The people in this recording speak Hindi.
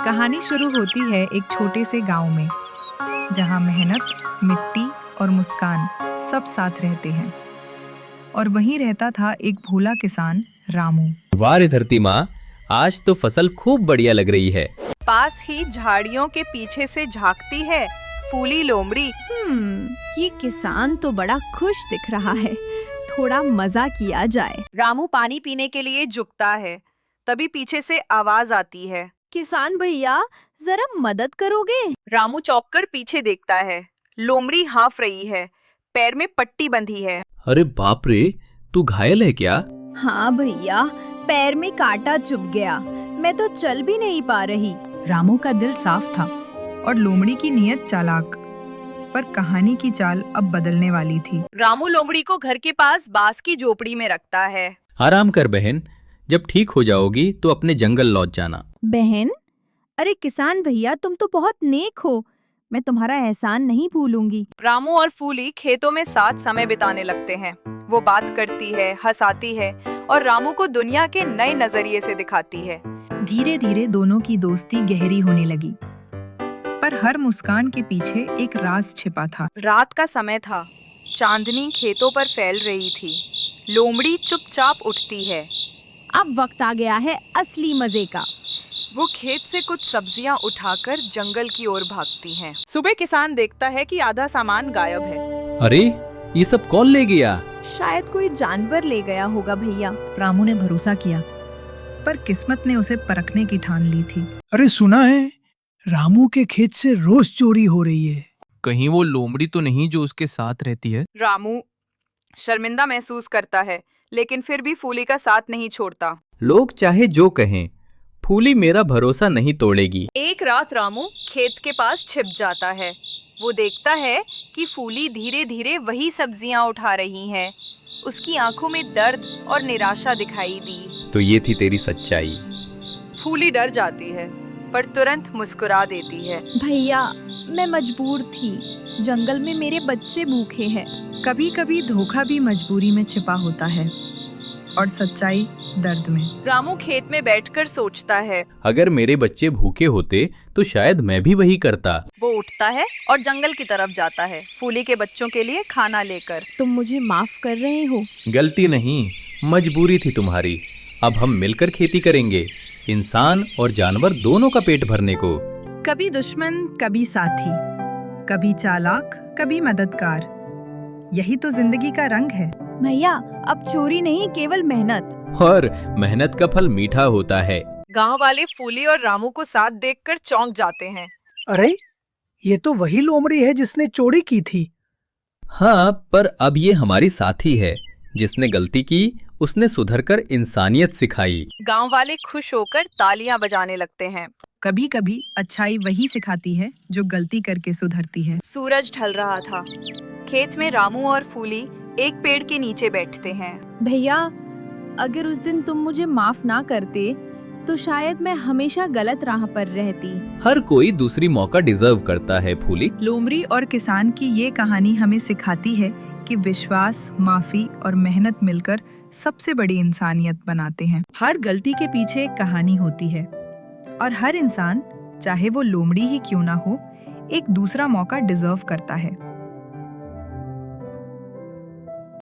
कहानी शुरू होती है एक छोटे से गांव में, जहां मेहनत, मिट्टी और मुस्कान सब साथ रहते हैं। और वहीं रहता था एक भोला किसान, रामू। वाह रे धरती माँ, आज तो फसल खूब बढ़िया लग रही है। पास ही झाड़ियों के पीछे से झांकती है फूली लोमड़ी। ये किसान तो बड़ा खुश दिख रहा है। थोड़ा मजा किया जाए। रामू पानी पीने के लिए झुकता है, तभी पीछे से आवाज आती है, किसान भैया, जरा मदद करोगे? रामू चौंक कर पीछे देखता है। लोमड़ी हाँफ रही है, पैर में पट्टी बंधी है। अरे बाप रे, तू घायल है क्या? हाँ भैया, पैर में कांटा चुभ गया, मैं तो चल भी नहीं पा रही। रामू का दिल साफ था और लोमड़ी की नीयत चालाक, पर कहानी की चाल अब बदलने वाली थी। रामू लोमड़ी को घर के पास बांस की झोपड़ी में रखता है। आराम कर बहन, जब ठीक हो जाओगी तो अपने जंगल लौट जाना। बहन, अरे किसान भैया, तुम तो बहुत नेक हो, मैं तुम्हारा एहसान नहीं भूलूंगी। रामू और फूली खेतों में साथ समय बिताने लगते हैं। वो बात करती है, हंसाती है और रामू को दुनिया के नए नजरिए से दिखाती है। धीरे धीरे दोनों की दोस्ती गहरी होने लगी, पर हर मुस्कान के पीछे एक राज छिपा था। रात का समय था, चांदनी खेतों पर फैल रही थी। लोमड़ी चुपचाप उठती है। अब वक्त आ गया है असली मजे का। वो खेत से कुछ सब्जियां उठाकर जंगल की ओर भागती हैं। सुबह किसान देखता है कि आधा सामान गायब है। अरे, ये सब कौन ले गया? शायद कोई जानवर ले गया होगा भैया। रामू ने भरोसा किया, पर किस्मत ने उसे परखने की ठान ली थी। अरे सुना है, रामू के खेत से रोज चोरी हो रही है। कहीं वो लोमड़ी तो नहीं जो उसके साथ रहती है? रामू शर्मिंदा महसूस करता है, लेकिन फिर भी फूली का साथ नहीं छोड़ता। लोग चाहे जो कहें, फूली मेरा भरोसा नहीं तोड़ेगी। एक रात रामू खेत के पास छिप जाता है। वो देखता है कि फूली धीरे धीरे वही सब्जियां उठा रही है। उसकी आंखों में दर्द और निराशा दिखाई दी। तो ये थी तेरी सच्चाई। फूली डर जाती है, पर तुरंत मुस्कुरा देती है। भैया, मैं मजबूर थी, जंगल में मेरे बच्चे भूखे हैं। कभी कभी धोखा भी मजबूरी में छिपा होता है और सच्चाई दर्द में। रामू खेत में बैठकर सोचता है। अगर मेरे बच्चे भूखे होते तो शायद मैं भी वही करता। वो उठता है और जंगल की तरफ जाता है, फूली के बच्चों के लिए खाना लेकर। तुम मुझे माफ कर रहे हो? गलती नहीं, मजबूरी थी तुम्हारी। अब हम मिलकर खेती करेंगे, इंसान और जानवर दोनों का पेट भरने को। कभी दुश्मन, कभी साथी, कभी चालाक, कभी मददगार। यही तो जिंदगी का रंग है। भैया, अब चोरी नहीं, केवल मेहनत। और मेहनत का फल मीठा होता है। गांव वाले फूली और रामू को साथ देखकर चौंक जाते हैं। अरे, ये तो वही लोमड़ी है जिसने चोरी की थी। हाँ, पर अब ये हमारी साथी है। जिसने गलती की उसने सुधरकर इंसानियत सिखाई। गांव वाले खुश होकर तालियां बजाने लगते हैं। कभी कभी अच्छाई वही सिखाती है जो गलती करके सुधरती है। सूरज ढल रहा था। खेत में रामू और फूली एक पेड़ के नीचे बैठते हैं। भैया, अगर उस दिन तुम मुझे माफ ना करते तो शायद मैं हमेशा गलत राह पर रहती। हर कोई दूसरी मौका डिजर्व करता है फूली। लोमड़ी और किसान की ये कहानी हमें सिखाती है कि विश्वास, माफी और मेहनत मिलकर सबसे बड़ी इंसानियत बनाते हैं। हर गलती के पीछे एक कहानी होती है और हर इंसान, चाहे वो लोमड़ी ही क्यों ना हो, एक दूसरा मौका डिजर्व करता है।